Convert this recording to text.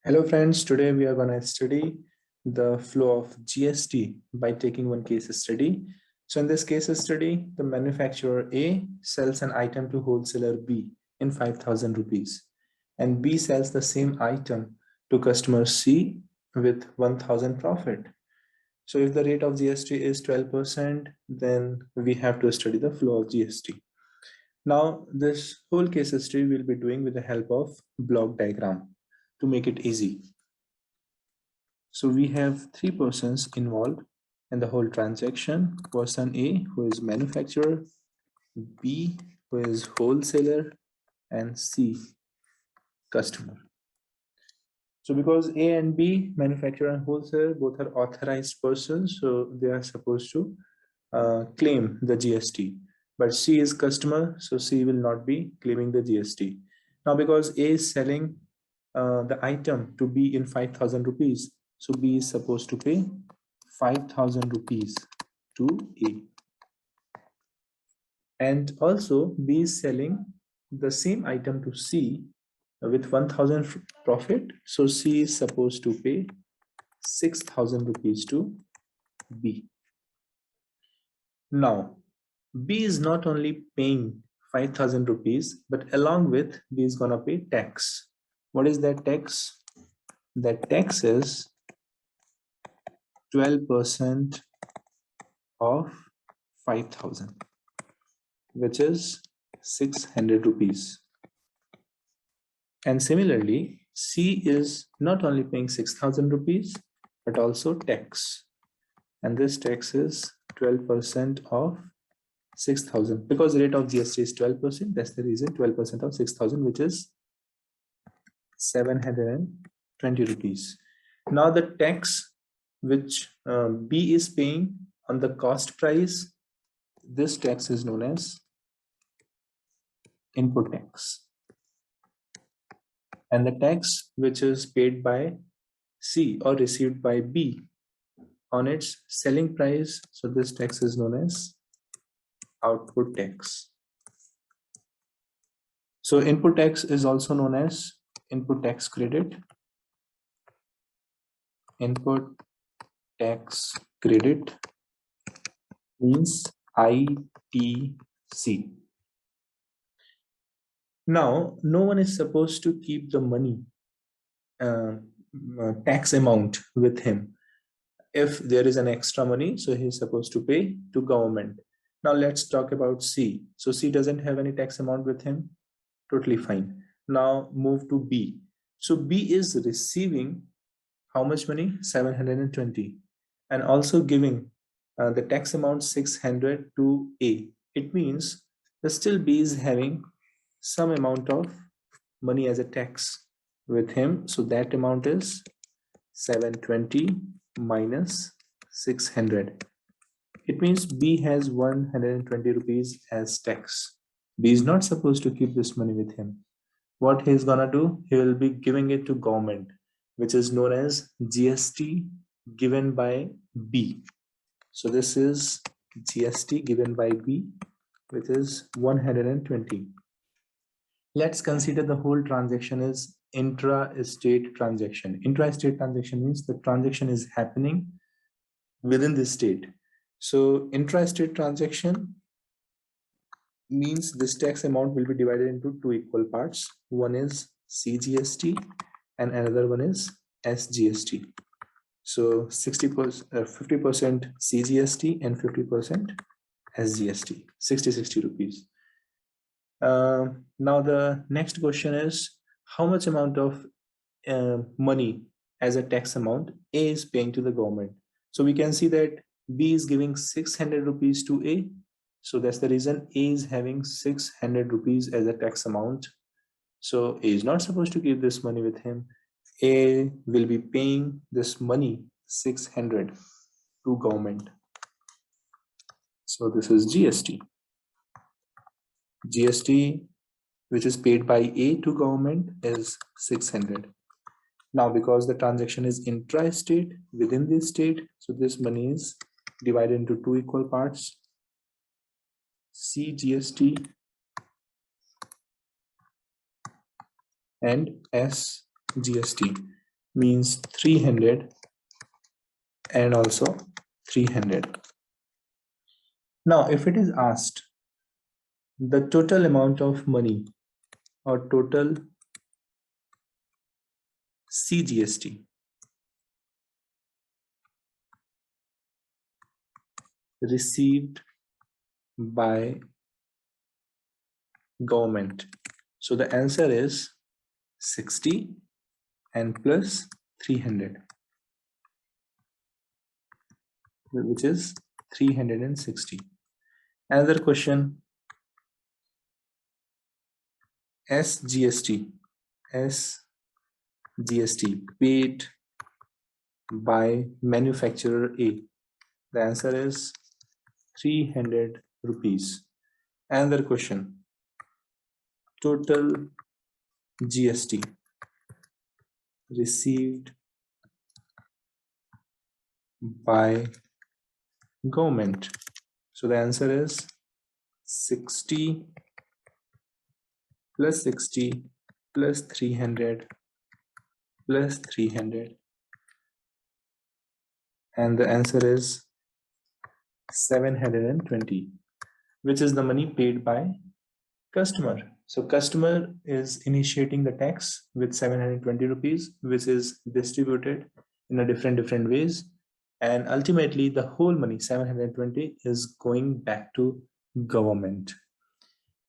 Hello friends, today we are going to study the flow of GST by taking one case study. So in this case study, the manufacturer A sells an item to wholesaler B in 5,000 rupees and B sells the same item to customer C with 1,000 profit. So if the rate of GST is 12%, then we have to study the flow of GST. Now this whole case study we'll be doing with the help of block diagram to make it easy. So we have three persons involved in the whole transaction. Person A, who is manufacturer, B, who is wholesaler, and C, customer. So because A and B, manufacturer and wholesaler, both are authorized persons, so they are supposed to claim the GST. But C is customer, so C will not be claiming the GST. Now because A is selling the item to B in 5,000 rupees, so B is supposed to pay 5,000 rupees to A. And also B is selling the same item to C with 1,000 profit. So C is supposed to pay 6,000 rupees to B. Now, B is not only paying 5,000 rupees, but along with B is gonna pay tax. What is that tax? That tax is 12% of 5,000, which is 600 rupees. And similarly, C is not only paying 6,000 rupees, but also tax. And this tax is 12% of 6,000. Because the rate of GST is 12%, that's the reason 12% of 6,000, which is 720 rupees. Now the tax which B is paying on the cost price, this tax is known as input tax. And the tax which is paid by C or received by B on its selling price, so this tax is known as output tax. So input tax is also known as input tax credit. Input tax credit means ITC. Now, no one is supposed to keep the money tax amount with him. If there is an extra money, so he is supposed to pay to government. Now let's talk about C. So C doesn't have any tax amount with him. Totally fine. Now move to B. So B is receiving how much money? 720, and also giving the tax amount 600 to A. It means that still B is having some amount of money as a tax with him. So that amount is 720 minus 600. It means B has 120 rupees as tax. B is not supposed to keep this money with him. What he is gonna do? He will be giving it to government, which is known as GST given by B. So this is GST given by B, which is 120. Let's consider the whole transaction is intra-state transaction. Intra-state transaction means the transaction is happening within the state. So intra-state transaction means this tax amount will be divided into two equal parts. One is CGST and another one is SGST. So 50% CGST and 50% SGST, 60 rupees. Now the next question is how much amount of money as a tax amount A is paying to the government. So we can see that B is giving 600 rupees to A. So that's the reason A is having 600 rupees as a tax amount. So A is not supposed to give this money with him. A will be paying this money 600 to government. So this is GST. GST which is paid by A to government is 600. Now because the transaction is intra-state within the state, so this money is divided into two equal parts. CGST and SGST. means 300 and also 300. Now, if it is asked the total amount of money or total CGST received by government, so the answer is 60 and plus 300, which is 360. Another question, SGST paid by manufacturer A. The answer is 300 rupees. Another question, total GST received by government. So the answer is 60 plus 60 plus 300 plus 300, and the answer is 720, which is the money paid by customer. So customer is initiating the tax with 720 rupees, which is distributed in a different ways, and ultimately the whole money 720 is going back to government.